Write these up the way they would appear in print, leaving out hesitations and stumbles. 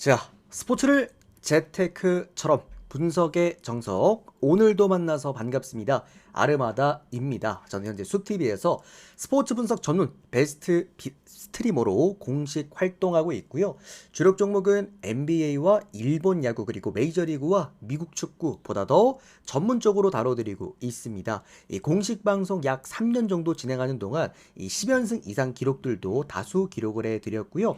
자, 스포츠를 재테크처럼 분석의 정석. 오늘도 만나서 반갑습니다. 아르마다입니다. 저는 현재 숲TV에서 스포츠 분석 전문 베스트 스트리머로 공식 활동하고 있고요. 주력 종목은 NBA와 일본 야구 그리고 메이저리그와 미국 축구보다 더 전문적으로 다뤄드리고 있습니다. 이 공식 방송 약 3년 정도 진행하는 동안 이 10연승 이상 기록들도 다수 기록을 해드렸고요.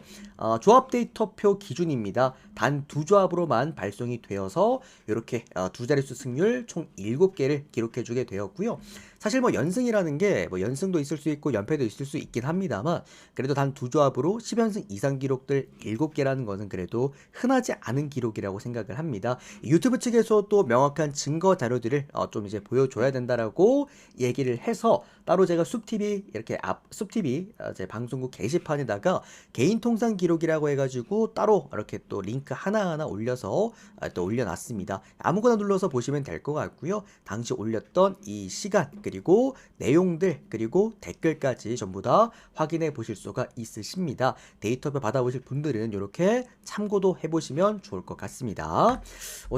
조합 데이터표 기준입니다. 단 두 조합으로만 발송이 되어서 이렇게 두 자릿수 승률 총 7개를 기록해주게 되었고요. 사실 뭐 연승이라는 게 뭐 연승도 있을 수 있고 연패도 있을 수 있긴 합니다만 그래도 단 두 조합으로 10연승 이상 기록들 7개라는 것은 그래도 흔하지 않은 기록이라고 생각을 합니다. 유튜브 측에서 또 명확한 증거 자료들을 좀 이제 보여줘야 된다라고 얘기를 해서 따로 제가 숲TV 이렇게 숲TV 제 방송국 게시판에다가 개인 통산 기록이라고 해가지고 따로 이렇게 또 링크 하나하나 올려서 또 올려놨습니다. 아무거나 눌러서 보시면 될 것 같고요. 당시 올렸던 이 시간 그리고 내용들 그리고 댓글까지 전부 다 확인해 보실 수가 있으십니다. 데이터표 받아보실 분들은 이렇게 참고도 해보시면 좋을 것 같습니다.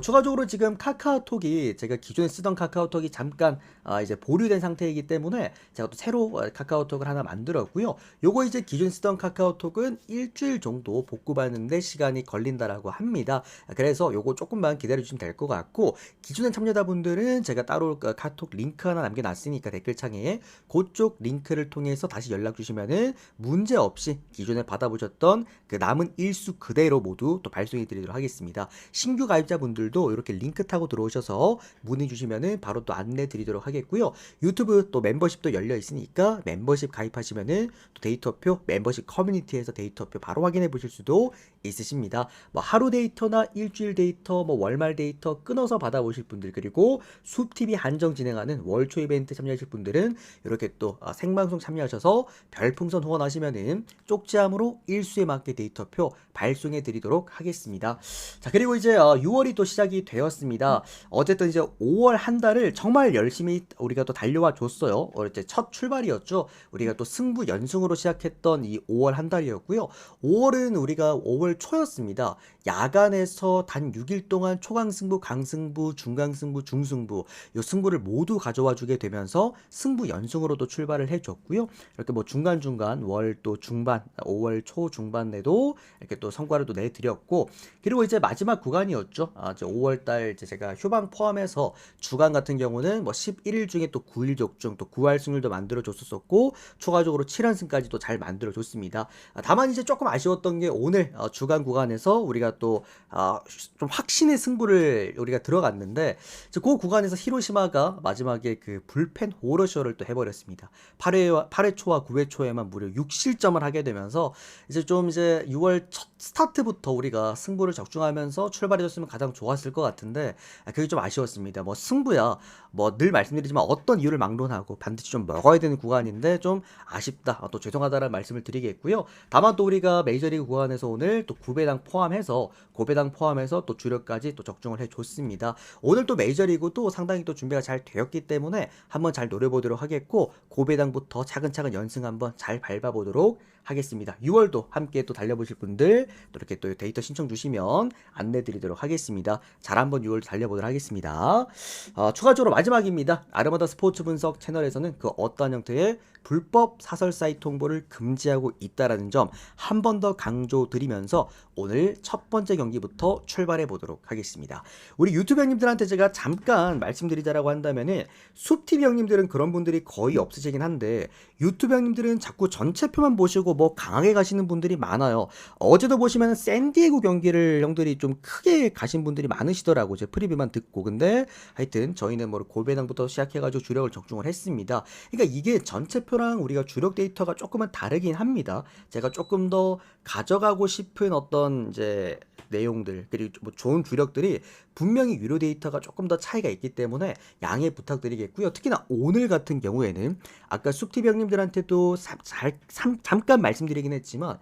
추가적으로 지금 카카오톡이 제가 기존에 쓰던 카카오톡이 잠깐 이제 보류된 상태이기 때문에 제가 또 새로 카카오톡을 하나 만들었고요. 요거 이제 기존 쓰던 카카오톡은 일주일 정도 복구받는데 시간이 걸린다라고 합니다. 그래서 요거 조금만 기다려주시면 될 것 같고 기존에 참여자분들은 제가 따로 카톡 링크 하나 남겨놨으니까 댓글창에 그쪽 링크를 통해서 다시 연락 주시면은 문제 없이 기존에 받아보셨던 그 남은 일수 그대로 모두 또 발송해 드리도록 하겠습니다. 신규 가입자분들도 이렇게 링크 타고 들어오셔서 문의 주시면은 바로 또 안내 드리도록 하겠고요. 유튜브 또 멤버십도 열려 있으니까 멤버십 가입하시면은 또 데이터표 멤버십 커뮤니티에서 데이터표 바로 확인해 보실 수도 있으십니다. 뭐 하루 데이터나 일주일 데이터, 뭐 월말 데이터 끊어서 받아보실 분들 그리고 숲TV 한정 진행하는 월초 이벤트 참여하실 분들은 이렇게 또 생방송 참여하셔서 별풍선 후원하시면은 쪽지함으로 일수에 맞게 데이터표 발송해 드리도록 하겠습니다. 자, 그리고 이제 6월이 또 시작이 되었습니다. 어쨌든 이제 5월 한 달을 정말 열심히 우리가 또 달려와 줬어요. 이제 첫 출발이었죠. 우리가 또 승부 연승으로 시작했던 이 5월 한 달이었고요. 5월은 우리가 5월 초였습니다. 야간에서 단 6일 동안 초강승부, 강승부, 중강승부, 중승부 이 승부를 모두 가져와 주게 되면서 승부 연승으로도 출발을 해줬고요. 이렇게 뭐 중간중간 월 또 중반, 5월 초 중반에도 이렇게 또 성과를 또 내드렸고 그리고 이제 마지막 구간이었죠. 이제 5월달 이제 제가 휴방 포함해서 주간 같은 경우는 뭐 11일 중에 또 9일 적중 또 9할 승률도 만들어 줬었고 추가적으로 7연승까지도 잘 만들어 줬습니다. 다만 이제 조금 아쉬웠던 게 오늘 주간 구간에서 우리가 또 좀 확신의 승부를 우리가 들어갔는데 그 구간에서 히로시마가 마지막에 그 불펜 호러쇼를 또 해버렸습니다. 8회 초와 9회 초에만 무려 6실점을 하게 되면서 이제 좀 이제 6월 첫 스타트부터 우리가 승부를 적중하면서 출발해줬으면 가장 좋았을 것 같은데 그게 좀 아쉬웠습니다. 뭐 승부야 뭐 늘 말씀드리지만 어떤 이유를 막론하고 반드시 좀 먹어야 되는 구간인데 좀 아쉽다 또 죄송하다라는 말씀을 드리겠고요. 다만 또 우리가 메이저리그 구간에서 오늘 또 9배당 포함해서 고배당 포함해서 또 주력까지 또 적중을 해줬습니다. 오늘 또 메이저리그도 상당히 또 준비가 잘 되었기 때문에 한번 잘 노려보도록 하겠고 고배당부터 차근차근 연승 한번 잘 밟아보도록 하겠습니다. 6월도 함께 또 달려보실 분들 또 이렇게 또 데이터 신청 주시면 안내 드리도록 하겠습니다. 잘 한번 6월 달려보도록 하겠습니다. 추가적으로 마지막입니다. 아르마다 스포츠 분석 채널에서는 그 어떠한 형태의 불법 사설 사이트 홍보를 금지하고 있다라는 점 한 번 더 강조드리면서 오늘 첫 번째 경기부터 출발해 보도록 하겠습니다. 우리 유튜브 형님들한테 제가 잠깐 말씀드리자라고 한다면은 숲TV 형님들은 그런 분들이 거의 없으시긴 한데 유튜브 형님들은 자꾸 전체표만 보시고 뭐 강하게 가시는 분들이 많아요. 어제도 보시면 샌디에고 경기를 형들이 좀 크게 가신 분들이 많으시더라고. 제 프리뷰만 듣고. 근데 하여튼 저희는 뭐 골배당부터 시작해가지고 주력을 적중을 했습니다. 그러니까 이게 전체표랑 우리가 주력 데이터가 조금은 다르긴 합니다. 제가 조금 더 가져가고 싶은 어떤 이제 내용들 그리고 뭐 좋은 주력들이 분명히 유료 데이터가 조금 더 차이가 있기 때문에 양해 부탁드리겠고요. 특히나 오늘 같은 경우에는 아까 숲TV 형님들한테도 잠깐 말씀드리긴 했지만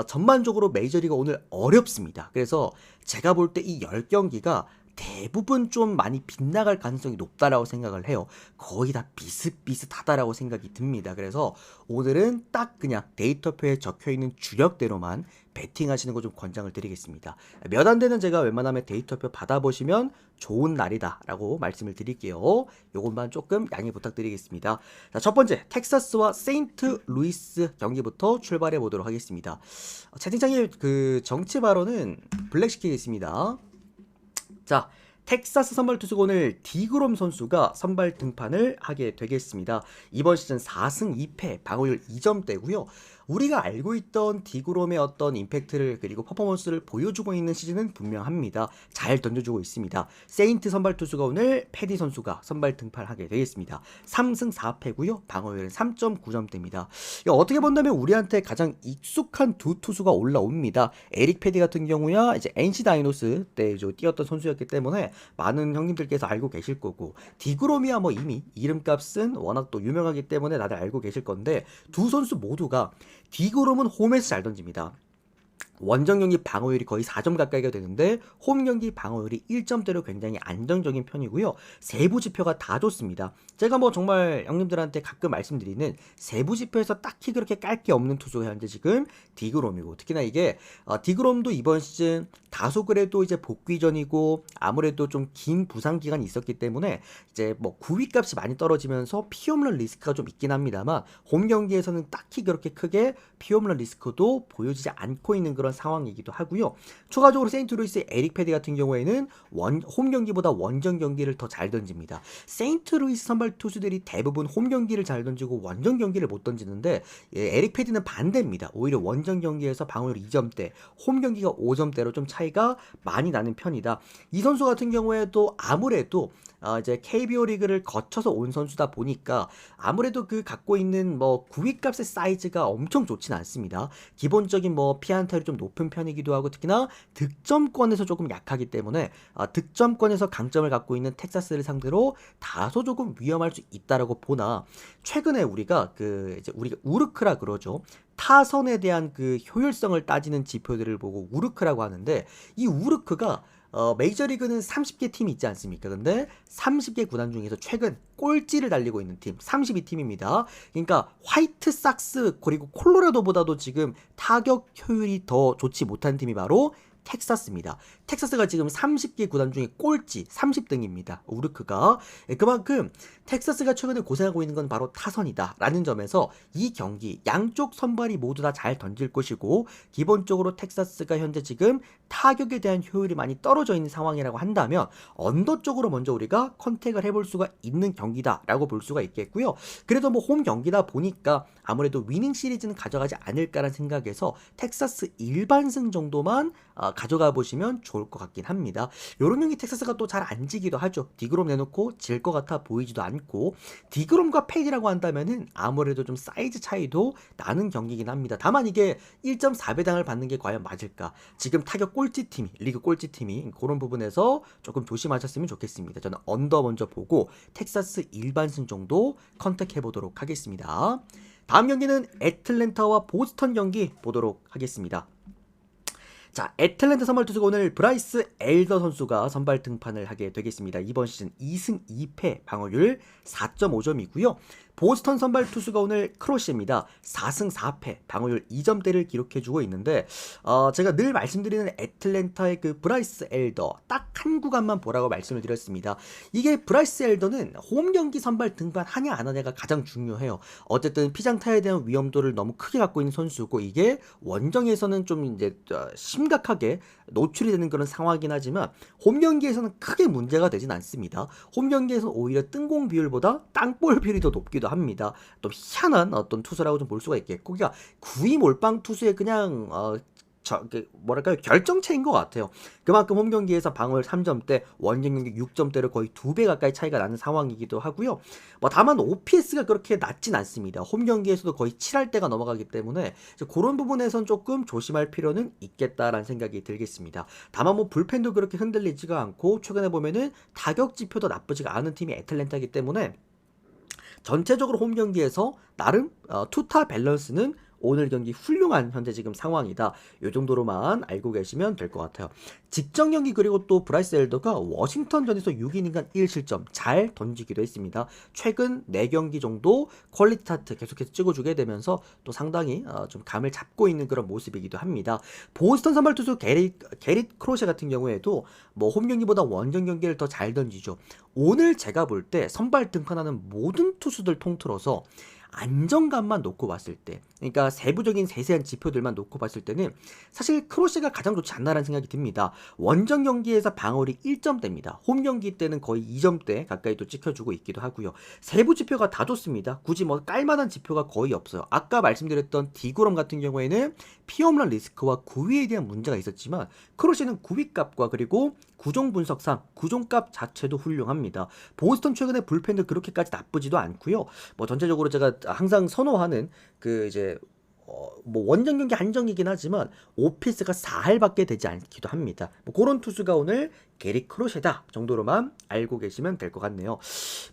전반적으로 메이저리가 오늘 어렵습니다. 그래서 제가 볼 때 이 10경기가 대부분 좀 많이 빗나갈 가능성이 높다라고 생각을 해요. 거의 다 비슷비슷하다라고 생각이 듭니다. 그래서 오늘은 딱 그냥 데이터표에 적혀있는 주력대로만 베팅하시는 거 좀 권장을 드리겠습니다. 몇 안 되는 제가 웬만하면 데이터표 받아보시면 좋은 날이다라고 말씀을 드릴게요. 요것만 조금 양해 부탁드리겠습니다. 자, 첫 번째 텍사스와 세인트루이스 경기부터 출발해 보도록 하겠습니다. 채팅창에 그 정치 발언은 블랙시키겠습니다. 자, 텍사스 선발 투수가 오늘 디그롬 선수가 선발 등판을 하게 되겠습니다. 이번 시즌 4승 2패, 방어율 2점대고요. 우리가 알고 있던 디그롬의 어떤 임팩트를 그리고 퍼포먼스를 보여주고 있는 시즌은 분명합니다. 잘 던져주고 있습니다. 세인트 선발 투수가 오늘 패디 선수가 선발 등판하게 되겠습니다. 3승 4패고요. 방어율은 3.9점대입니다. 어떻게 본다면 우리한테 가장 익숙한 두 투수가 올라옵니다. 에릭 패디 같은 경우야 이제 NC 다이노스 때 뛰었던 선수였기 때문에 많은 형님들께서 알고 계실 거고, 디그롬이야 뭐 이미 이름값은 워낙 또 유명하기 때문에 다들 알고 계실 건데, 두 선수 모두가 디그롬은 홈에서 잘 던집니다. 원정 경기 방어율이 거의 4점 가까이가 되는데 홈 경기 방어율이 1점대로 굉장히 안정적인 편이고요. 세부 지표가 다 좋습니다. 제가 뭐 정말 형님들한테 가끔 말씀드리는 세부 지표에서 딱히 그렇게 깔 게 없는 투수가 현재 지금 디그롬이고, 특히나 이게 디그롬도 이번 시즌 다소 그래도 이제 복귀전이고 아무래도 좀 긴 부상 기간이 있었기 때문에 이제 뭐 구위 값이 많이 떨어지면서 피홈런 리스크가 좀 있긴 합니다만, 홈 경기에서는 딱히 그렇게 크게 피홈런 리스크도 보여지지 않고 있는 그런 상황이기도 하고요. 추가적으로 세인트루이스의 에릭 패디 같은 경우에는 홈 경기보다 원정 경기를 더 잘 던집니다. 세인트루이스 선발 투수들이 대부분 홈 경기를 잘 던지고 원정 경기를 못 던지는데, 에릭 패디는 반대입니다. 오히려 원정 경기에서 방어율 2점대, 홈 경기가 5점대로 좀 차이가 많이 나는 편이다. 이 선수 같은 경우에도 아무래도 이제 KBO 리그를 거쳐서 온 선수다 보니까 아무래도 그 갖고 있는 뭐 구위값의 사이즈가 엄청 좋진 않습니다. 기본적인 뭐 피안타율이 좀 높은 편이기도 하고, 특히나 득점권에서 조금 약하기 때문에 득점권에서 강점을 갖고 있는 텍사스를 상대로 다소 조금 위험할 수 있다라고 보나, 최근에 우리가 우리가 우르크라 그러죠. 타선에 대한 그 효율성을 따지는 지표들을 보고 우르크라고 하는데, 이 우르크가 메이저리그는 30개 팀이 있지 않습니까? 근데 30개 구단 중에서 최근 꼴찌를 달리고 있는 팀 32팀입니다. 그러니까 화이트삭스 그리고 콜로라도보다도 지금 타격 효율이 더 좋지 못한 팀이 바로 텍사스입니다. 텍사스가 지금 30개 구단 중에 꼴찌 30등입니다. 우르크가. 그만큼 텍사스가 최근에 고생하고 있는 건 바로 타선이다 라는 점에서 이 경기 양쪽 선발이 모두 다 잘 던질 것이고, 기본적으로 텍사스가 현재 지금 타격에 대한 효율이 많이 떨어져 있는 상황이라고 한다면 언더 쪽으로 먼저 우리가 컨택을 해볼 수가 있는 경기다 라고 볼 수가 있겠고요. 그래도 뭐 홈 경기다 보니까 아무래도 위닝 시리즈는 가져가지 않을까라는 생각에서 텍사스 일반승 정도만 가져가 보시면 좋을 것 같긴 합니다. 요런 경기 텍사스가 또 잘 안 지기도 하죠. 디그롬 내놓고 질 것 같아 보이지도 않고, 디그롬과 패디라고 한다면은 아무래도 좀 사이즈 차이도 나는 경기긴 합니다. 다만 이게 1.4배당을 받는 게 과연 맞을까? 지금 타격 꼴찌팀이, 리그 꼴찌팀이 그런 부분에서 조금 조심하셨으면 좋겠습니다. 저는 언더 먼저 보고 텍사스 일반승 정도 컨택해 보도록 하겠습니다. 다음 경기는 애틀랜타와 보스턴 경기 보도록 하겠습니다. 자, 애틀랜타 선발 투수가 오늘 브라이스 엘더 선수가 선발 등판을 하게 되겠습니다. 이번 시즌 2승 2패, 방어율 4.5점이고요. 보스턴 선발 투수가 오늘 크로시입니다. 4승 4패, 방어율 2점대를 기록해주고 있는데, 제가 늘 말씀드리는 애틀랜타의 그 브라이스 엘더 딱 한 구간만 보라고 말씀을 드렸습니다. 이게 브라이스 엘더는 홈 경기 선발 등판하냐 안 하냐가 가장 중요해요. 어쨌든 피장타에 대한 위험도를 너무 크게 갖고 있는 선수고, 이게 원정에서는 좀 이제 심각하게 노출이 되는 그런 상황이긴 하지만 홈 경기에서는 크게 문제가 되진 않습니다. 홈 경기에서는 오히려 뜬공 비율보다 땅볼 비율이 더 높기도 합니다. 또 희한한 어떤 투수라고 좀 볼 수가 있겠고, 그러니까 구위 몰빵 투수의 그냥 뭐랄까요, 결정체인 것 같아요. 그만큼 홈 경기에서 방어율 3점대, 원정 경기 6점대로 거의 2배 가까이 차이가 나는 상황이기도 하고요. 뭐 다만 OPS가 그렇게 낮진 않습니다. 홈 경기에서도 거의 7할대가 넘어가기 때문에 그런 부분에선 조금 조심할 필요는 있겠다라는 생각이 들겠습니다. 다만 뭐 불펜도 그렇게 흔들리지가 않고, 최근에 보면은 타격 지표도 나쁘지가 않은 팀이 애틀랜타이기 때문에 전체적으로 홈 경기에서 나름 투타 밸런스는 오늘 경기 훌륭한 현재 지금 상황이다. 이 정도로만 알고 계시면 될 것 같아요. 직전 경기 그리고 또 브라이스 엘더가 워싱턴전에서 6이닝간 1실점 잘 던지기도 했습니다. 최근 4경기 정도 퀄리티 스타트 계속해서 찍어주게 되면서 또 상당히 좀 감을 잡고 있는 그런 모습이기도 합니다. 보스턴 선발 투수 게릿 크로셰 같은 경우에도 뭐 홈 경기보다 원정 경기를 더 잘 던지죠. 오늘 제가 볼 때 선발 등판하는 모든 투수들 통틀어서 안정감만 놓고 봤을 때, 그러니까 세부적인 세세한 지표들만 놓고 봤을 때는 사실 크로시가 가장 좋지 않나라는 생각이 듭니다. 원정 경기에서 방어율이 1점대입니다. 홈 경기 때는 거의 2점대 가까이 또 찍혀주고 있기도 하고요. 세부 지표가 다 좋습니다. 굳이 뭐 깔만한 지표가 거의 없어요. 아까 말씀드렸던 디그롬 같은 경우에는 피홈런 리스크와 구위에 대한 문제가 있었지만 크로시는 구위값과 그리고 구종 분석상 구종값 자체도 훌륭합니다. 보스턴 최근에 불펜도 그렇게까지 나쁘지도 않고요. 뭐 전체적으로 제가 항상 선호하는 그 이제 뭐 원정 경기 한정이긴 하지만 오피스가 4할밖에 되지 않기도 합니다. 뭐 그런 투수가 오늘 게리 크로셰다 정도로만 알고 계시면 될 것 같네요.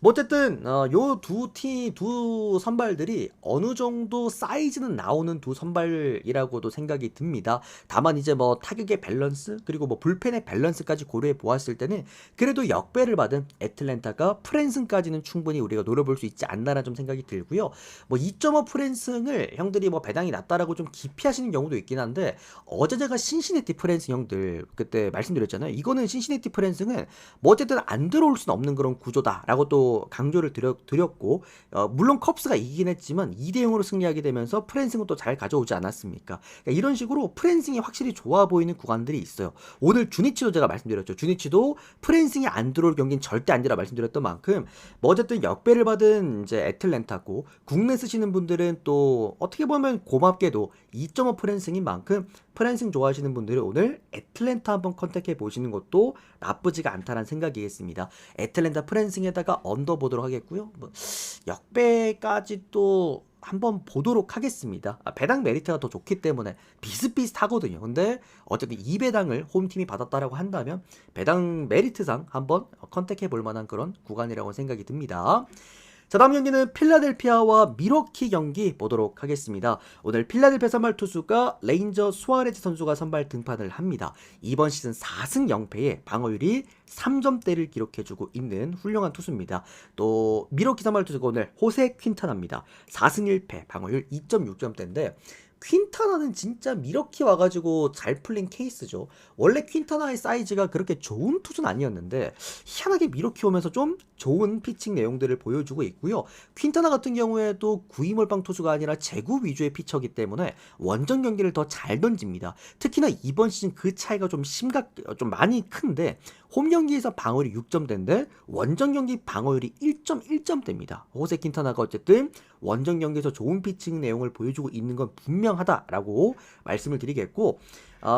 뭐 어쨌든 요 두 선발들이 어느 정도 사이즈는 나오는 두 선발이라고도 생각이 듭니다. 다만 이제 뭐 타격의 밸런스 그리고 뭐 불펜의 밸런스까지 고려해 보았을 때는 그래도 역배를 받은 애틀랜타가 프랜승까지는 충분히 우리가 노려볼 수 있지 않나라는 좀 생각이 들고요. 뭐 2.5 프랜승을 형들이 뭐 배당이 낮다라고 좀 기피하시는 경우도 있긴 한데 어제 제가 신시내티 프랜승 형들 그때 말씀드렸잖아요. 이거는 신시내티 프랜승은 뭐 어쨌든 안 들어올 수는 없는 그런 구조다라고 또 강조를 드렸고 물론 컵스가 이기긴 했지만 2대0으로 승리하게 되면서 프랜승은 또 잘 가져오지 않았습니까? 그러니까 이런 식으로 프랜승이 확실히 좋아 보이는 구간들이 있어요. 오늘 주니치도 제가 말씀드렸죠. 주니치도 프랜승이 안 들어올 경기는 절대 아니라 말씀드렸던 만큼 뭐 어쨌든 역배를 받은 이제 애틀랜타고 국내 쓰시는 분들은 또 어떻게 보면 고맙게도 2.5 프랜승인 만큼 프랜승 좋아하시는 분들은 오늘 애틀랜타 한번 컨택해 보시는 것도 나쁘지가 않다는 생각이겠습니다. 애틀랜타 프랜승에다가 언더 보도록 하겠고요. 뭐 역배까지 또 한번 보도록 하겠습니다. 배당 메리트가 더 좋기 때문에 비슷비슷하거든요. 근데 어쨌든 이 배당을 홈팀이 받았다라고 한다면 배당 메리트상 한번 컨택해 볼 만한 그런 구간이라고 생각이 듭니다. 자, 다음 경기는 필라델피아와 미러키 경기 보도록 하겠습니다. 오늘 필라델피아 선발 투수가 레인저 수아레즈 선수가 선발 등판을 합니다. 이번 시즌 4승 0패에 방어율이 3점대를 기록해주고 있는 훌륭한 투수입니다. 또 미러키 선발 투수가 오늘 호세 퀸타나입니다. 4승 1패 방어율 2.6점대인데 퀸타나는 진짜 미러키 와가지고 잘 풀린 케이스죠. 원래 퀸타나의 사이즈가 그렇게 좋은 투수는 아니었는데 희한하게 미러키 오면서 좀 좋은 피칭 내용들을 보여주고 있고요. 퀸타나 같은 경우에도 구위몰빵 투수가 아니라 제구 위주의 피처이기 때문에 원정 경기를 더 잘 던집니다. 특히나 이번 시즌 그 차이가 좀 많이 큰데 홈 경기에서 방어율이 6점대인데 원정 경기 방어율이 1.1점대입니다. 호세 퀸타나가 어쨌든 원정 경기에서 좋은 피칭 내용을 보여주고 있는 건 분명하다라고 말씀을 드리겠고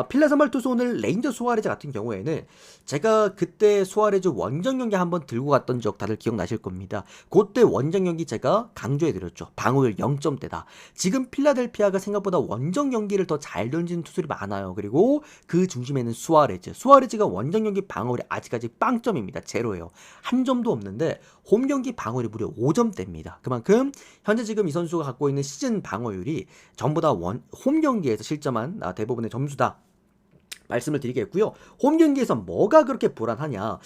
필라 선발 투수 오늘 레인저 수아레즈 같은 경우에는 제가 그때 수아레즈 원정 경기 한번 들고 갔던 적 다들 기억나실 겁니다. 그때 원정 경기 제가 강조해드렸죠. 방어율 0점대다. 지금 필라델피아가 생각보다 원정 경기를 더 잘 던지는 투수들이 많아요. 그리고 그 중심에는 수아레즈가 원정 경기 방어율이 아직까지 빵점입니다. 제로예요. 한 점도 없는데 홈 경기 방어율이 무려 5점대입니다. 그만큼 현재 지금 이 선수가 갖고 있는 시즌 방어율이 전부 다 홈 경기에서 실점한 대부분의 점수다. 말씀을 드리겠고요. 홈 경기에서 뭐가 그렇게 불안하냐.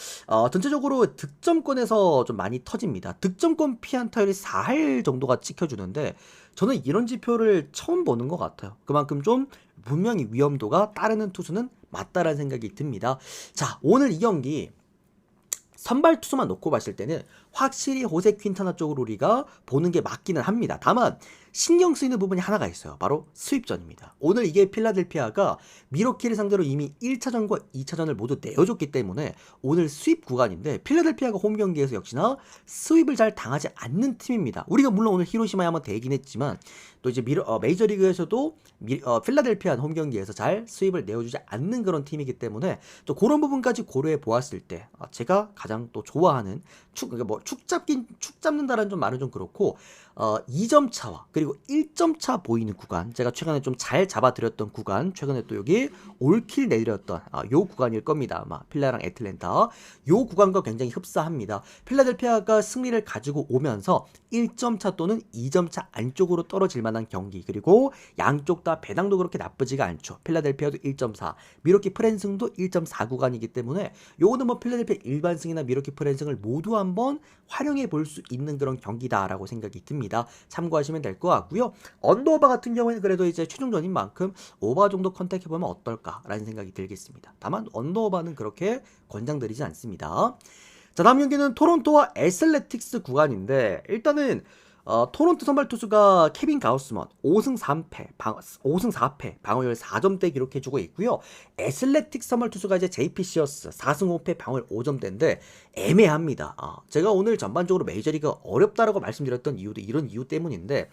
전체적으로 득점권에서 좀 많이 터집니다. 득점권 피안타율이 4할 정도가 찍혀주는데 저는 이런 지표를 처음 보는 것 같아요. 그만큼 좀 분명히 위험도가 따르는 투수는 맞다라는 생각이 듭니다. 자, 오늘 이 경기 선발 투수만 놓고 봤을 때는 확실히 호세 퀸타나 쪽으로 우리가 보는 게 맞기는 합니다. 다만 신경 쓰이는 부분이 하나가 있어요. 바로 스윕전입니다. 오늘 이게 필라델피아가 미러키를 상대로 이미 1차전과 2차전을 모두 내어줬기 때문에 오늘 스윕 구간인데 필라델피아가 홈 경기에서 역시나 스윕을 잘 당하지 않는 팀입니다. 우리가 물론 오늘 히로시마에 한번 대긴 했지만 또 이제 메이저리그에서도 필라델피아 홈 경기에서 잘 스윕을 내어주지 않는 그런 팀이기 때문에 또 그런 부분까지 고려해 보았을 때 제가 가장 또 좋아하는 축 잡는다라는 좀 말은 좀 그렇고 2점 차와 그리고 1점 차 보이는 구간, 제가 최근에 좀 잘 잡아드렸던 구간, 최근에 또 여기 올킬 내드렸던 요 구간일 겁니다. 아마 필라랑 애틀랜타 요 구간과 굉장히 흡사합니다. 필라델피아가 승리를 가지고 오면서 1점 차 또는 2점 차 안쪽으로 떨어질 만한 경기, 그리고 양쪽 다 배당도 그렇게 나쁘지가 않죠. 필라델피아도 1.4, 미러키 프랜승도 1.4 구간이기 때문에 요거는 뭐 필라델피아 일반승이나 미러키 프랜승을 모두 한번 활용해 볼 수 있는 그런 경기다라고 생각이 듭니다. 참고하시면 될 것 같고요. 언더오바 같은 경우에는 그래도 이제 최종전인 만큼 오바 정도 컨택해보면 어떨까라는 생각이 들겠습니다. 다만 언더오바는 그렇게 권장드리지 않습니다. 자, 다음 경기는 토론토와 애슬레틱스 구간인데, 일단은 토론토 선발 투수가 케빈 가우스먼 5승 4패 방어율 4점대 기록해주고 있고요. 애슬레틱스 선발 투수가 이제 JP 시어스 4승 5패 방어율 5점대인데 애매합니다. 제가 오늘 전반적으로 메이저리그 어렵다라고 말씀드렸던 이유도 이런 이유 때문인데,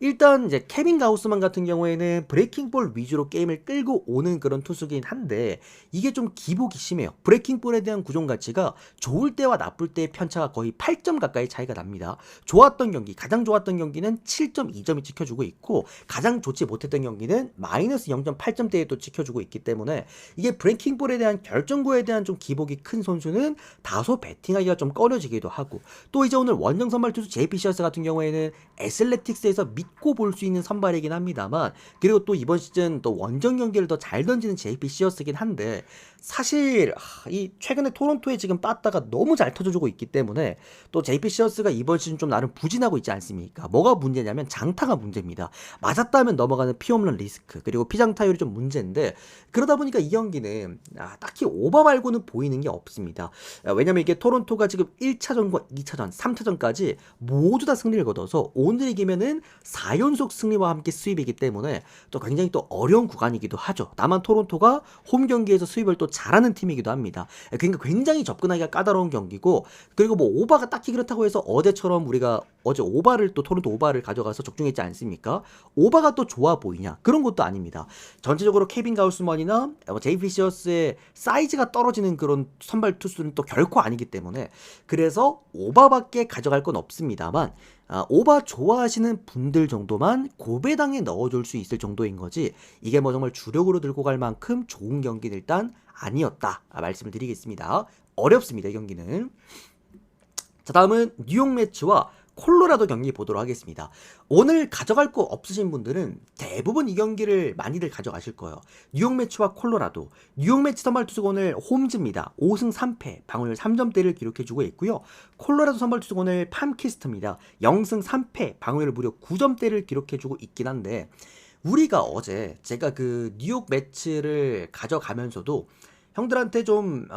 일단 이제 케빈 가우스만 같은 경우에는 브레이킹볼 위주로 게임을 끌고 오는 그런 투수긴 한데, 이게 좀 기복이 심해요. 브레이킹볼에 대한 구종 가치가 좋을 때와 나쁠 때의 편차가 거의 8점 가까이 차이가 납니다. 좋았던 경기, 가장 좋았던 경기는 7.2점이 찍혀주고 있고, 가장 좋지 못했던 경기는 마이너스 0.8점대에 또 찍혀주고 있기 때문에, 이게 브레이킹볼에 대한 결정구에 대한 좀 기복이 큰 선수는 다소 배팅하기가 좀 꺼려지기도 하고, 또 이제 오늘 원정 선발 투수 JP 시어스 같은 경우에는 애슬레틱스에서 믿고 볼 수 있는 선발이긴 합니다만, 그리고 또 이번 시즌 또 원정 경기를 더 잘 던지는 JP 시어스긴 한데, 사실 이 최근에 토론토에 지금 빠따가 너무 잘 터져주고 있기 때문에 또 JP 시어스가 이번 시즌 좀 나름 부진하고 있지 않습니까? 뭐가 문제냐면 장타가 문제입니다. 맞았다면 넘어가는 피홈런 리스크, 그리고 피장타율이 좀 문제인데, 그러다 보니까 이 경기는 딱히 오버 말고는 보이는 게 없습니다. 왜냐면 이게 토론토가 지금 1차전과 2차전, 3차전까지 모두 다 승리를 거둬서 오늘 이기면은 4연속 승리와 함께 수입이기 때문에 또 굉장히 또 어려운 구간이기도 하죠. 다만 토론토가 홈 경기에서 수입을 또 잘하는 팀이기도 합니다. 그러니까 굉장히 접근하기가 까다로운 경기고, 그리고 뭐 오바가 딱히 그렇다고 해서 어제처럼 우리가 어제 오바를 또 토론토 오바를 가져가서 적중했지 않습니까? 오바가 또 좋아 보이냐? 그런 것도 아닙니다. 전체적으로 케빈 가우스먼이나 제이피 시어스의 사이즈가 떨어지는 그런 선발 투수는 또 결코 아니기 때문에, 그래서 오바밖에 가져갈 건 없습니다만, 오바 좋아하시는 분들 정도만 고배당에 넣어줄 수 있을 정도인 거지, 이게 뭐 정말 주력으로 들고 갈 만큼 좋은 경기는 일단 아니었다 말씀을 드리겠습니다. 어렵습니다, 이 경기는. 자, 다음은 뉴욕 매치와 콜로라도 경기 보도록 하겠습니다. 오늘 가져갈 거 없으신 분들은 대부분 이 경기를 많이들 가져가실 거예요. 뉴욕 매치와 콜로라도. 뉴욕 매치 선발 투수가 오늘 홈즈입니다. 5승 3패 방어율 3점대를 기록해주고 있고요. 콜로라도 선발 투수가 오늘 팜키스트입니다. 0승 3패 방어율 무려 9점대를 기록해주고 있긴 한데, 우리가 어제 제가 그 뉴욕 매치를 가져가면서도 형들한테 좀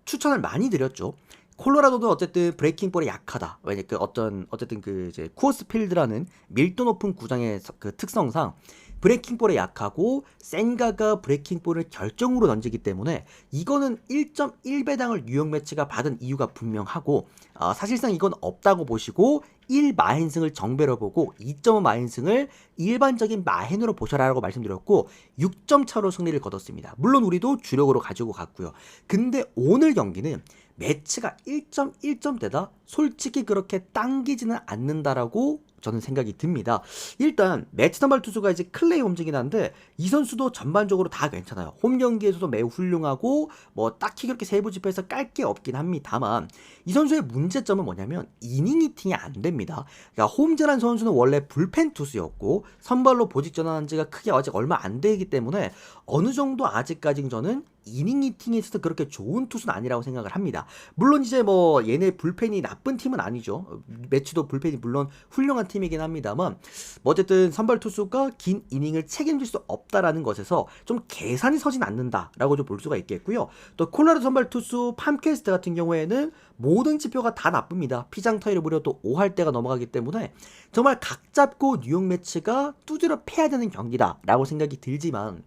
추천을 많이 드렸죠. 콜로라도도 어쨌든 브레이킹볼이 약하다. 왜냐 어쨌든 그 이제 쿠어스 필드라는 밀도 높은 구장의 그 특성상 브레이킹볼에 약하고, 센가가 브레이킹볼을 결정으로 던지기 때문에 이거는 1.1배당을 뉴욕 매치가 받은 이유가 분명하고, 사실상 이건 없다고 보시고 1마인승을 정배로 보고 2.5 마인승을 일반적인 마헨으로 보셔라라고 말씀드렸고, 6점 차로 승리를 거뒀습니다. 물론 우리도 주력으로 가지고 갔고요. 근데 오늘 경기는 매치가 1.1점대다 솔직히 그렇게 당기지는 않는다라고 저는 생각이 듭니다. 일단 매치 선발 투수가 이제 클레이 홈즈긴 한데, 이 선수도 전반적으로 다 괜찮아요. 홈 경기에서도 매우 훌륭하고 뭐 딱히 그렇게 세부 지표에서 깔 게 없긴 합니다만, 이 선수의 문제점은 뭐냐면 이닝 히팅이 안 됩니다. 그러니까 홈즈란 선수는 원래 불펜 투수였고 선발로 보직 전환한 지가 크게 아직 얼마 안 되기 때문에 어느 정도 아직까지는 저는 이닝 히팅에 있어서 그렇게 좋은 투수는 아니라고 생각을 합니다. 물론 이제 뭐 얘네 불펜이 나쁜 팀은 아니죠. 매치도 불펜이 물론 훌륭한 팀이긴 합니다만, 뭐 어쨌든 선발 투수가 긴 이닝을 책임질 수 없다라는 것에서 좀 계산이 서진 않는다라고 좀 볼 수가 있겠고요. 또 콜로라도 선발 투수 팜캐스트 같은 경우에는 모든 지표가 다 나쁩니다. 피장 타율이 무려 또 5할대가 넘어가기 때문에 정말 각 잡고 뉴욕 매치가 두드려 패야 되는 경기다라고 생각이 들지만,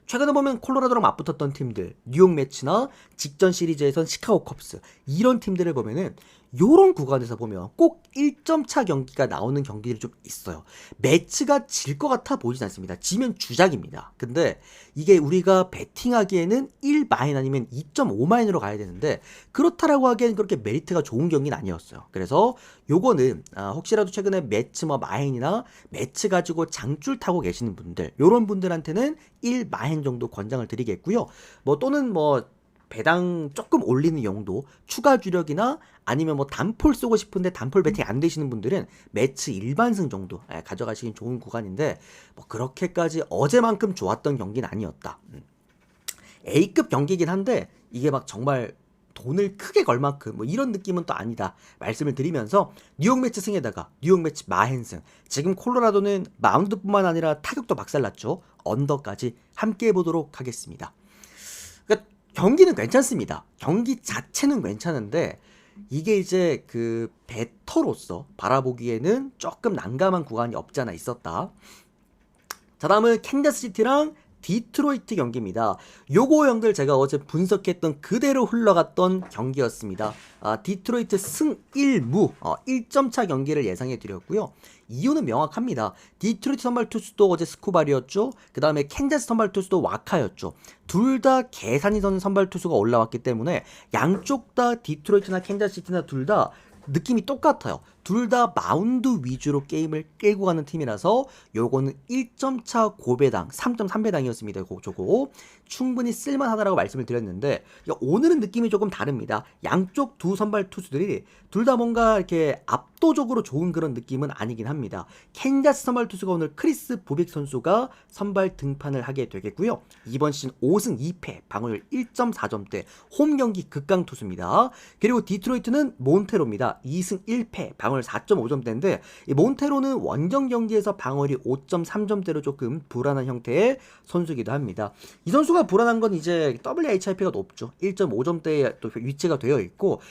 최근에 보면 콜로라도랑 맞붙었던 팀들, 뉴욕 매치나 직전 시리즈에선 시카고 컵스, 이런 팀들을 보면은 요런 구간에서 보면 꼭 1점 차 경기가 나오는 경기들이 좀 있어요. 매치가 질 것 같아 보이진 않습니다. 지면 주작입니다. 근데 이게 우리가 베팅하기에는 1마인 아니면 2.5마인으로 가야 되는데 그렇다라고 하기에는 그렇게 메리트가 좋은 경기는 아니었어요. 그래서 요거는 혹시라도 최근에 매치 뭐 마인이나 매치 가지고 장줄 타고 계시는 분들, 요런 분들한테는 1마인 정도 권장을 드리겠고요. 뭐 또는 뭐 배당 조금 올리는 용도, 추가 주력이나 아니면 뭐 단폴 쓰고 싶은데 단폴 배팅 안 되시는 분들은 매치 일반승 정도 가져가시긴 좋은 구간인데 뭐 그렇게까지 어제만큼 좋았던 경기는 아니었다. A급 경기긴 한데 이게 막 정말 돈을 크게 걸 만큼 뭐 이런 느낌은 또 아니다 말씀을 드리면서 뉴욕 매치 승에다가 뉴욕 매치 마행승, 지금 콜로라도는 마운드뿐만 아니라 타격도 박살났죠. 언더까지 함께 해보도록 하겠습니다. 그러니까 경기는 괜찮습니다. 경기 자체는 괜찮은데 이게 이제 그 배터로서 바라보기에는 조금 난감한 구간이 없지 않아 있었다. 자, 다음은 캔자스시티랑 디트로이트 경기입니다. 요거 형들 제가 어제 분석했던 그대로 흘러갔던 경기였습니다. 디트로이트 승 1무 1점 차 경기를 예상해 드렸고요. 이유는 명확합니다. 디트로이트 선발 투수도 어제 스쿠발이었죠. 그 다음에 캔자스 선발 투수도 와카였죠. 둘 다 계산이 서는 선발 투수가 올라왔기 때문에 양쪽 다 디트로이트나 캔자스시티나 둘 다 느낌이 똑같아요. 둘 다 마운드 위주로 게임을 끌고 가는 팀이라서 요거는 1점 차 고배당 3.3배당이었습니다. 저거 충분히 쓸만하다라고 말씀을 드렸는데 오늘은 느낌이 조금 다릅니다. 양쪽 두 선발 투수들이 둘 다 뭔가 이렇게 압도적으로 좋은 그런 느낌은 아니긴 합니다. 캔자스 선발 투수가 오늘 크리스 부빅 선수가 선발 등판을 하게 되겠고요. 이번 시즌 5승 2패 방어율 1.4점대 홈 경기 극강 투수입니다. 그리고 디트로이트는 몬테로입니다. 2승 1패 방어율 4.5점대인데 이 몬테로는 원정 경기에서 방어율이 5.3점대로 조금 불안한 형태의 선수이기도 합니다. 이 선수가 불안한 건 이제 WHIP가 높죠. 1.5점대에 또 위치가 되어 있고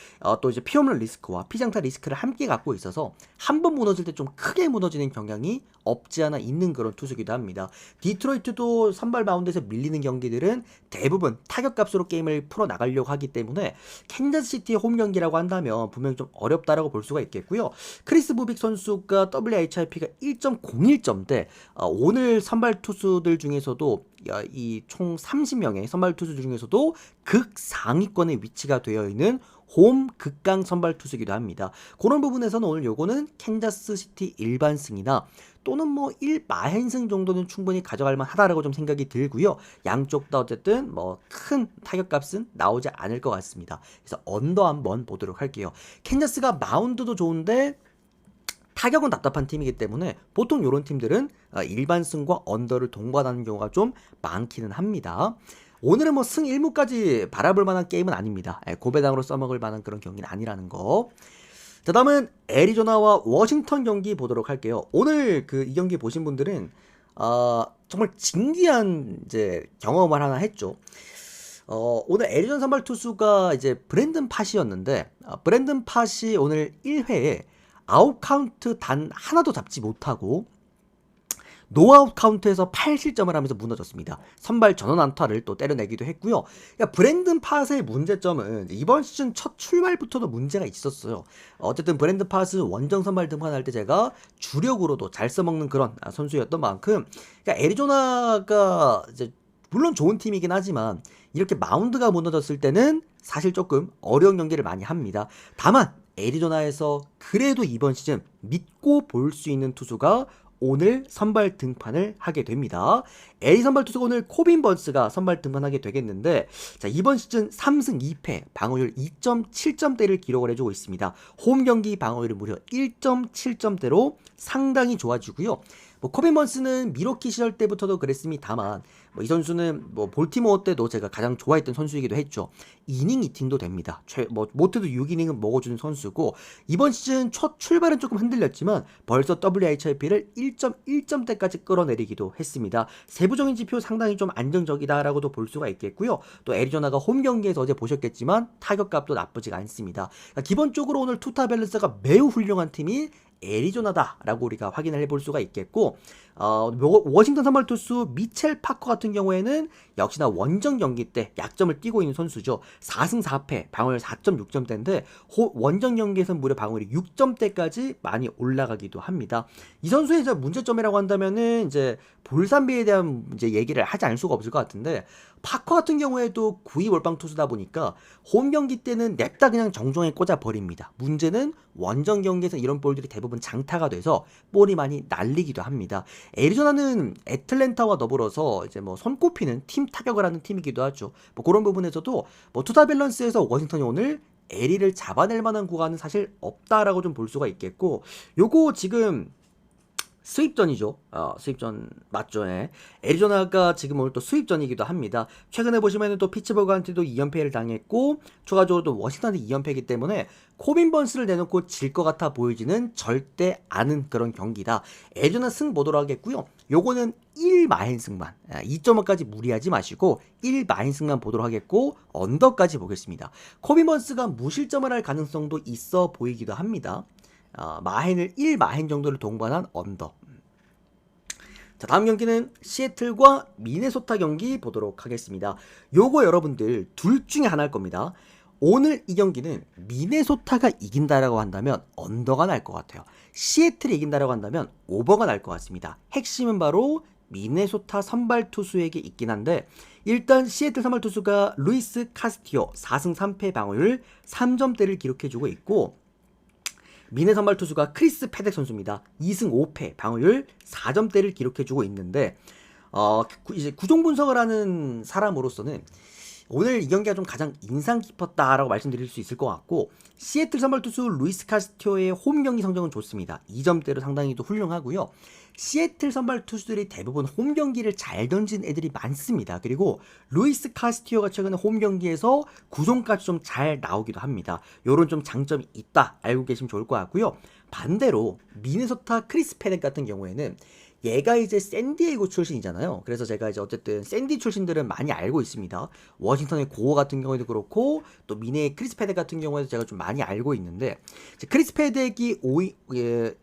또 이제 피홈런 리스크와 피장타 리스크를 함께 갖고 있어서 한 번 무너질 때 좀 크게 무너지는 경향이 없지 않아 있는 그런 투수이기도 합니다. 디트로이트도 선발 마운드에서 밀리는 경기들은 대부분 타격값으로 게임을 풀어나가려고 하기 때문에 캔자스시티의 홈 경기라고 한다면 분명히 좀 어렵다라고 볼 수가 있겠고요. 크리스 부빅 선수가 WHIP가 1.01점대 오늘 선발 투수들 중에서도 이 총 30명의 선발 투수 중에서도 극상위권에 위치가 되어 있는 홈 극강 선발 투수이기도 합니다. 그런 부분에서는 오늘 요거는 캔자스시티 일반승이나 또는 뭐 1마행승 정도는 충분히 가져갈 만하다라고 좀 생각이 들고요. 양쪽 다 어쨌든 뭐 큰 타격값은 나오지 않을 것 같습니다. 그래서 언더 한번 보도록 할게요. 캔자스가 마운드도 좋은데 타격은 답답한 팀이기 때문에 보통 이런 팀들은 일반승과 언더를 동반하는 경우가 좀 많기는 합니다. 오늘은 뭐 승 1무까지 바라볼 만한 게임은 아닙니다. 고배당으로 써먹을 만한 그런 경기는 아니라는 거. 자, 다음은 애리조나와 워싱턴 경기 보도록 할게요. 오늘 이 경기 보신 분들은 정말 진귀한 이제 경험을 하나 했죠. 오늘 애리조나 선발 투수가 이제 브랜든 팟이었는데 브랜든 팟이 오늘 1회에 아웃 카운트 단 하나도 잡지 못하고 노아웃 카운트에서 8실점을 하면서 무너졌습니다. 선발 전원 안타를 또 때려내기도 했고요. 그러니까 브랜든 팟의 문제점은 이번 시즌 첫 출발부터도 문제가 있었어요. 어쨌든 브랜든 팟은 원정 선발 등판할 때 제가 주력으로도 잘 써먹는 그런 선수였던 만큼 그러니까 애리조나가 이제 물론 좋은 팀이긴 하지만 이렇게 마운드가 무너졌을 때는 사실 조금 어려운 경기를 많이 합니다. 다만 애리조나에서 그래도 이번 시즌 믿고 볼 수 있는 투수가 오늘 선발 등판을 하게 됩니다. A 선발 투수가 오늘 코빈 번스가 선발 등판하게 되겠는데 자, 이번 시즌 3승 2패 방어율 2.7점대를 기록을 해주고 있습니다. 홈 경기 방어율이 무려 1.7점대로 상당히 좋아지고요. 뭐 코빈 번스는 미러키 시절 때부터도 그랬습니다만 이 선수는 뭐 볼티모어 때도 제가 가장 좋아했던 선수이기도 했죠. 이닝 이팅도 됩니다. 못해도 6이닝은 먹어주는 선수고 이번 시즌 첫 출발은 조금 흔들렸지만 벌써 WHIP를 1.1점대까지 끌어내리기도 했습니다. 세부적인 지표 상당히 좀 안정적이다라고도 볼 수가 있겠고요. 또 애리조나가 홈 경기에서 어제 보셨겠지만 타격값도 나쁘지가 않습니다. 그러니까 기본적으로 오늘 투타 밸런스가 매우 훌륭한 팀이 애리조나다라고 우리가 확인을 해볼 수가 있겠고 워싱턴 선발 투수 미첼 파커 같은 경우에는 역시나 원정 경기 때 약점을 띠고 있는 선수죠. 4승 4패, 방어율 4.6점대인데 원정 경기에서 무려 방어율이 6점대까지 많이 올라가기도 합니다. 이 선수의 이제 문제점이라고 한다면은 이제 볼산비에 대한 이제 얘기를 하지 않을 수가 없을 것 같은데, 파커 같은 경우에도 9위 몰빵 투수다 보니까 홈 경기 때는 냅다 그냥 정중하게 꽂아 버립니다. 문제는 원정 경기에서 이런 볼들이 대부분 장타가 돼서 볼이 많이 날리기도 합니다. 애리조나는 애틀랜타와 더불어서 이제 뭐 손꼽히는 팀 타격을 하는 팀이기도 하죠. 뭐 그런 부분에서도 뭐 투타 밸런스에서 워싱턴이 오늘 에리를 잡아낼 만한 구간은 사실 없다라고 좀 볼 수가 있겠고, 요거 지금 수입전이죠. 수입전 맞죠. 예. 애리조나가 지금 오늘 또 수입전이기도 합니다. 최근에 보시면은 또 피츠버그한테도 2연패를 당했고, 추가적으로 또 워싱턴한테 2연패이기 때문에 코빈 번스를 내놓고 질 것 같아 보이지는 절대 않은 그런 경기다. 애리조나 승 보도록 하겠고요. 요거는 1마인승만, 2.5까지 무리하지 마시고 1마인승만 보도록 하겠고, 언더까지 보겠습니다. 코빈 번스가 무실점을 할 가능성도 있어 보이기도 합니다. 마헨을 1마헨 정도를 동반한 언더. 자, 다음 경기는 시애틀과 미네소타 경기 보도록 하겠습니다. 요거 여러분들 둘 중에 하나일 겁니다. 오늘 이 경기는 미네소타가 이긴다라고 한다면 언더가 날 것 같아요. 시애틀이 이긴다라고 한다면 오버가 날 것 같습니다. 핵심은 바로 미네소타 선발 투수에게 있긴 한데, 일단 시애틀 선발 투수가 루이스 카스티오 4승 3패 방어율 3점대를 기록해주고 있고, 미네 선발 투수가 크리스 패덱 선수입니다. 2승 5패 방어율 4점대를 기록해주고 있는데, 이제 구종 분석을 하는 사람으로서는 오늘 이 경기가 좀 가장 인상 깊었다라고 말씀드릴 수 있을 것 같고, 시애틀 선발 투수 루이스 카스티오의 홈 경기 성적은 좋습니다. 2점대로 상당히 또 훌륭하고요. 시애틀 선발 투수들이 대부분 홈 경기를 잘 던진 애들이 많습니다. 그리고 루이스 카스티오가 최근에 홈 경기에서 구종까지 좀 잘 나오기도 합니다. 요런 좀 장점이 있다 알고 계시면 좋을 것 같고요. 반대로 미네소타 크리스 패덱 같은 경우에는 얘가 이제 샌디에이고 출신이잖아요. 그래서 제가 이제 어쨌든 샌디 출신들은 많이 알고 있습니다. 워싱턴의 고어 같은 경우에도 그렇고, 또 미네의 크리스 패덱 같은 경우에도 제가 좀 많이 알고 있는데, 크리스 패덱이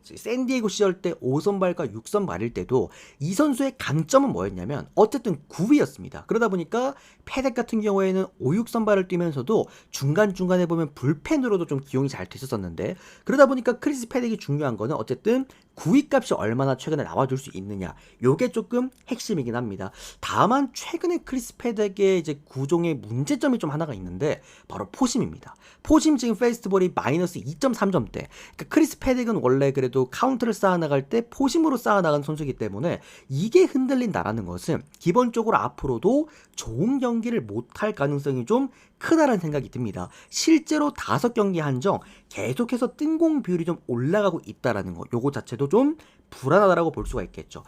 샌디에이고 시절 때 5선발과 6선발일 때도 이 선수의 강점은 뭐였냐면 어쨌든 9위였습니다. 그러다 보니까 패덱 같은 경우에는 5, 6선발을 뛰면서도 중간중간에 보면 불펜으로도 좀 기용이 잘 됐었는데, 그러다 보니까 크리스 패덱이 중요한 거는 어쨌든 9위 값이 얼마나 최근에 나와줄 수 있느냐, 요게 조금 핵심이긴 합니다. 다만 최근에 크리스 패덱의 이제 구종의 문제점이 좀 하나가 있는데, 바로 포심입니다. 포심 지금 페이스트볼이 마이너스 2.3점대. 그러니까 크리스 패덱은 원래 그래도 카운트를 쌓아나갈 때 포심으로 쌓아나간 선수이기 때문에 이게 흔들린다라는 것은 기본적으로 앞으로도 좋은 경기를 못할 가능성이 좀 크다라는 생각이 듭니다. 실제로 5경기 한정 계속해서 뜬공 비율이 좀 올라가고 있다라는 거, 요거 자체도 좀 불안하다라고 볼 수가 있겠죠.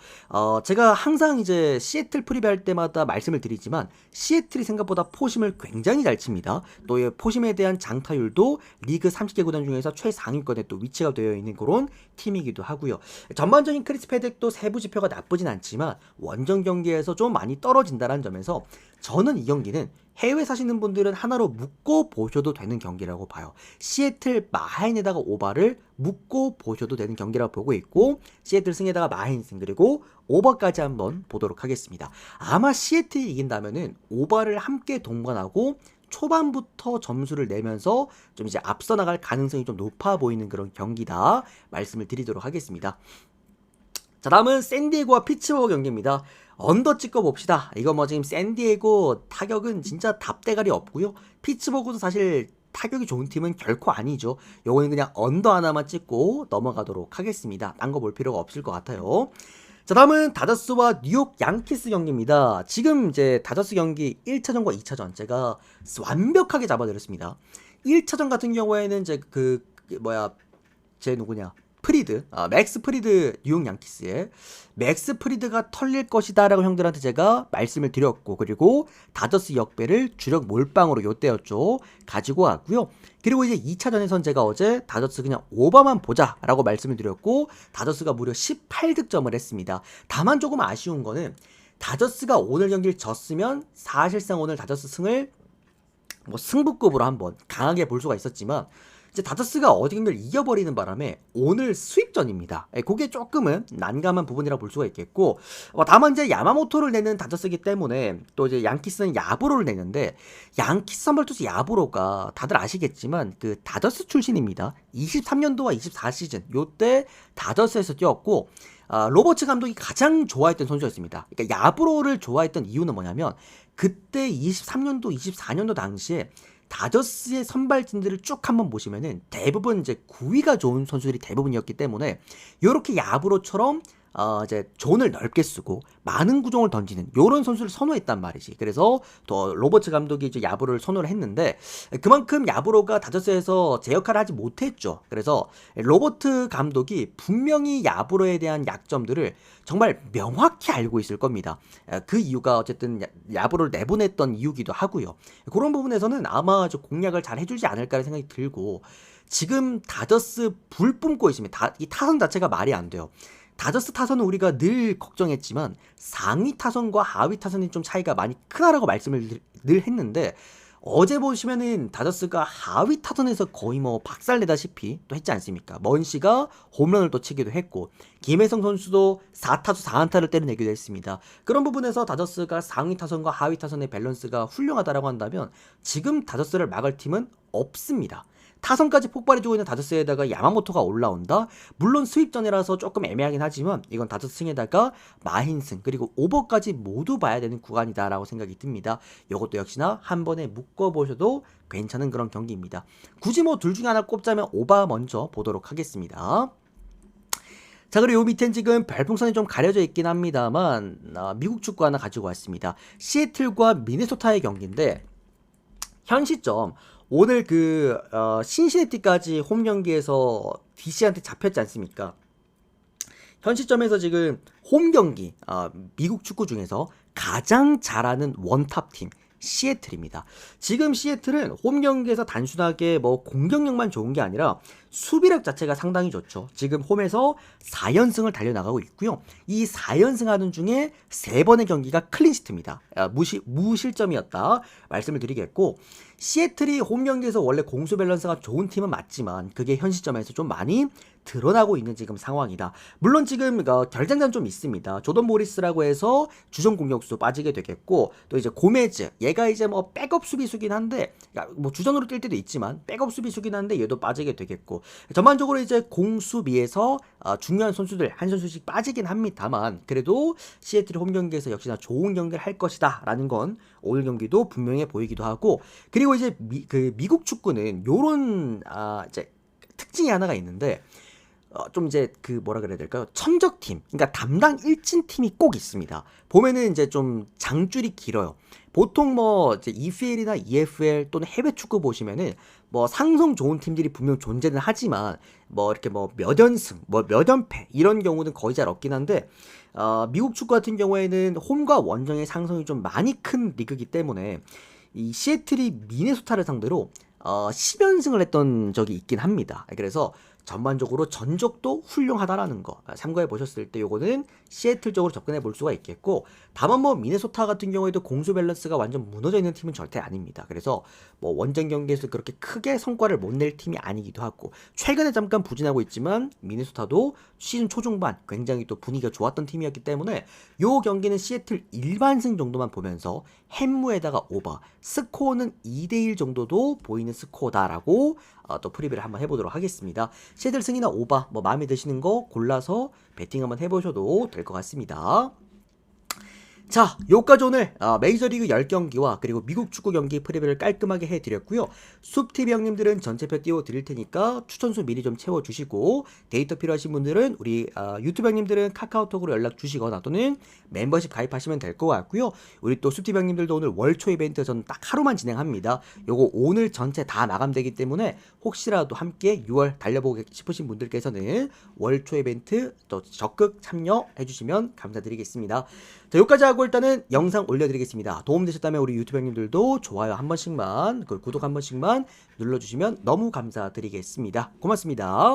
제가 항상 이제 시애틀 프리뷰할 때마다 말씀을 드리지만, 시애틀이 생각보다 포심을 굉장히 잘 칩니다. 또 이 포심에 대한 장타율도 리그 30개 구단 중에서 최상위권에 또 위치가 되어 있는 그런 팀이기도 하고요. 전반적인 크리스 패덱도 세부 지표가 나쁘진 않지만 원정 경기에서 좀 많이 떨어진다는 점에서 저는 이 경기는 해외 사시는 분들은 하나로 묶고 보셔도 되는 경기라고 봐요. 시애틀 마헨에다가 오버를 묶고 보셔도 되는 경기라고 보고 있고, 시애틀 승에다가 마헨 승, 그리고 오버까지 한번 보도록 하겠습니다. 아마 시애틀이 이긴다면은 오버를 함께 동반하고 초반부터 점수를 내면서 좀 이제 앞서 나갈 가능성이 좀 높아 보이는 그런 경기다 말씀을 드리도록 하겠습니다. 자, 다음은 샌디에고와 피츠버그 경기입니다. 언더 찍고 봅시다. 이거 뭐 지금 샌디에고 타격은 진짜 답대가리 없고요. 피츠버그도 사실 타격이 좋은 팀은 결코 아니죠. 요거는 그냥 언더 하나만 찍고 넘어가도록 하겠습니다. 딴 거 볼 필요가 없을 것 같아요. 자, 다음은 다저스와 뉴욕 양키스 경기입니다. 지금 이제 다저스 경기 1차전과 2차전 제가 완벽하게 잡아드렸습니다. 1차전 같은 경우에는 이제 제 누구냐, 프리드, 맥스 프리드, 뉴욕 양키스의 맥스 프리드가 털릴 것이다 라고 형들한테 제가 말씀을 드렸고, 그리고 다저스 역배를 주력 몰빵으로 요때였죠 가지고 왔고요. 그리고 이제 2차전에선 제가 어제 다저스 그냥 오버만 보자 라고 말씀을 드렸고, 다저스가 무려 18득점을 했습니다. 다만 조금 아쉬운 거는 다저스가 오늘 경기를 졌으면 사실상 오늘 다저스 승을 뭐 승부급으로 한번 강하게 볼 수가 있었지만, 이제 다저스가 어디 경기를 이겨버리는 바람에 오늘 수입전입니다. 그게 조금은 난감한 부분이라 볼 수가 있겠고, 다만 이제 야마모토를 내는 다저스이기 때문에 또 이제 양키스는 야브로를 내는데, 양키스 선발 투수 야브로가 다들 아시겠지만 그 다저스 출신입니다. 23년도와 24시즌 요때 다저스에서 뛰었고, 로버츠 감독이 가장 좋아했던 선수였습니다. 그러니까 야브로를 좋아했던 이유는 뭐냐면 그때 23년도, 24년도 당시에 다저스의 선발진들을 쭉 한번 보시면은 대부분 이제 구위가 좋은 선수들이 대부분이었기 때문에 요렇게 야브로처럼 이제 존을 넓게 쓰고 많은 구종을 던지는 요런 선수를 선호했단 말이지. 그래서 또 로버츠 감독이 이제 야브로를 선호를 했는데 그만큼 야브로가 다저스에서 제 역할을 하지 못했죠. 그래서 로버트 감독이 분명히 야브로에 대한 약점들을 정말 명확히 알고 있을 겁니다. 그 이유가 어쨌든 야브로를 내보냈던 이유기도 하고요. 그런 부분에서는 아마 좀 공략을 잘 해주지 않을까 생각이 들고, 지금 다저스 불 뿜고 있습니다. 이 타선 자체가 말이 안 돼요. 다저스 타선은 우리가 늘 걱정했지만 상위 타선과 하위 타선이 좀 차이가 많이 크다라고 말씀을 늘 했는데, 어제 보시면은 다저스가 하위 타선에서 거의 뭐 박살내다시피 또 했지 않습니까? 먼시가 홈런을 또 치기도 했고, 김혜성 선수도 4타수 4안타를 때려내기도 했습니다. 그런 부분에서 다저스가 상위 타선과 하위 타선의 밸런스가 훌륭하다라고 한다면 지금 다저스를 막을 팀은 없습니다. 타선까지 폭발해주고 있는 다저스에다가 야마모토가 올라온다? 물론 수입전이라서 조금 애매하긴 하지만 이건 다저스 승에다가 마힌승 그리고 오버까지 모두 봐야 되는 구간이다 라고 생각이 듭니다. 이것도 역시나 한 번에 묶어보셔도 괜찮은 그런 경기입니다. 굳이 뭐 둘 중에 하나 꼽자면 오바 먼저 보도록 하겠습니다. 자, 그리고 요 밑엔 지금 별풍선이 좀 가려져 있긴 합니다만 미국 축구 하나 가지고 왔습니다. 시애틀과 미네소타의 경기인데, 현 시점 오늘 신시내티까지 홈 경기에서 DC한테 잡혔지 않습니까? 현 시점에서 지금 홈 경기 미국 축구 중에서 가장 잘하는 원탑팀 시애틀입니다. 지금 시애틀은 홈 경기에서 단순하게 뭐 공격력만 좋은 게 아니라 수비력 자체가 상당히 좋죠. 지금 홈에서 4연승을 달려나가고 있고요. 이 4연승 하는 중에 3번의 경기가 클린시트입니다. 무실점이었다 말씀을 드리겠고, 시애틀이 홈 경기에서 원래 공수 밸런스가 좋은 팀은 맞지만 그게 현 시점에서 좀 많이 드러나고 있는 지금 상황이다. 물론 지금 결장전 좀 있습니다. 조던 모리스라고 해서 주전 공격수 빠지게 되겠고, 또 이제 고메즈 얘가 이제 뭐 백업 수비수긴 한데 뭐 주전으로 뛸 때도 있지만 백업 수비수긴 한데 얘도 빠지게 되겠고, 전반적으로 이제 공수비에서 중요한 선수들 한 선수씩 빠지긴 합니다만 그래도 시애틀이 홈 경기에서 역시나 좋은 경기를 할 것이다 라는 건 오늘 경기도 분명해 보이기도 하고, 그리고 이제 미국 축구는 요런 이제 특징이 하나가 있는데, 좀 이제 뭐라 그래야 될까요? 천적팀, 그러니까 담당 1진 팀이 꼭 있습니다. 보면은 이제 좀 장줄이 길어요. 보통 뭐 이제 EPL이나 EFL 또는 해외 축구 보시면은 뭐 상성 좋은 팀들이 분명 존재는 하지만 뭐 이렇게 뭐 몇 연승, 뭐 몇 연패 이런 경우는 거의 잘 없긴 한데, 미국 축구 같은 경우에는 홈과 원정의 상성이 좀 많이 큰 리그이기 때문에 이 시애틀이 미네소타를 상대로 10연승을 했던 적이 있긴 합니다. 그래서 전반적으로 전적도 훌륭하다라는 거 참고해 보셨을 때 요거는 시애틀 쪽으로 접근해 볼 수가 있겠고, 다만 뭐 미네소타 같은 경우에도 공수 밸런스가 완전 무너져 있는 팀은 절대 아닙니다. 그래서 뭐 원정 경기에서 그렇게 크게 성과를 못 낼 팀이 아니기도 하고, 최근에 잠깐 부진하고 있지만 미네소타도 시즌 초중반 굉장히 또 분위기가 좋았던 팀이었기 때문에 요 경기는 시애틀 일반승 정도만 보면서 햄무에다가 오버, 스코어는 2대1 정도도 보이는 스코어다라고 또 프리뷰를 한번 해보도록 하겠습니다. 시애틀 승이나 오버 뭐 마음에 드시는 거 골라서 베팅 한번 해보셔도 될 것 같습니다. 자, 요까지 오늘 메이저리그 10경기와 그리고 미국 축구 경기 프리뷰를 깔끔하게 해드렸고요. 숲TV 형님들은 전체표 띄워드릴 테니까 추천수 미리 좀 채워주시고, 데이터 필요하신 분들은 우리 유튜브 형님들은 카카오톡으로 연락 주시거나 또는 멤버십 가입하시면 될 것 같고요. 우리 또 숲TV 형님들도 오늘 월초 이벤트 저는 딱 하루만 진행합니다. 요거 오늘 전체 다 마감되기 때문에 혹시라도 함께 6월 달려보고 싶으신 분들께서는 월초 이벤트 또 적극 참여해주시면 감사드리겠습니다. 자, 여기까지 하고 일단은 영상 올려드리겠습니다. 도움되셨다면 우리 유튜브 형님들도 좋아요 한 번씩만, 그리고 구독 한 번씩만 눌러주시면 너무 감사드리겠습니다. 고맙습니다.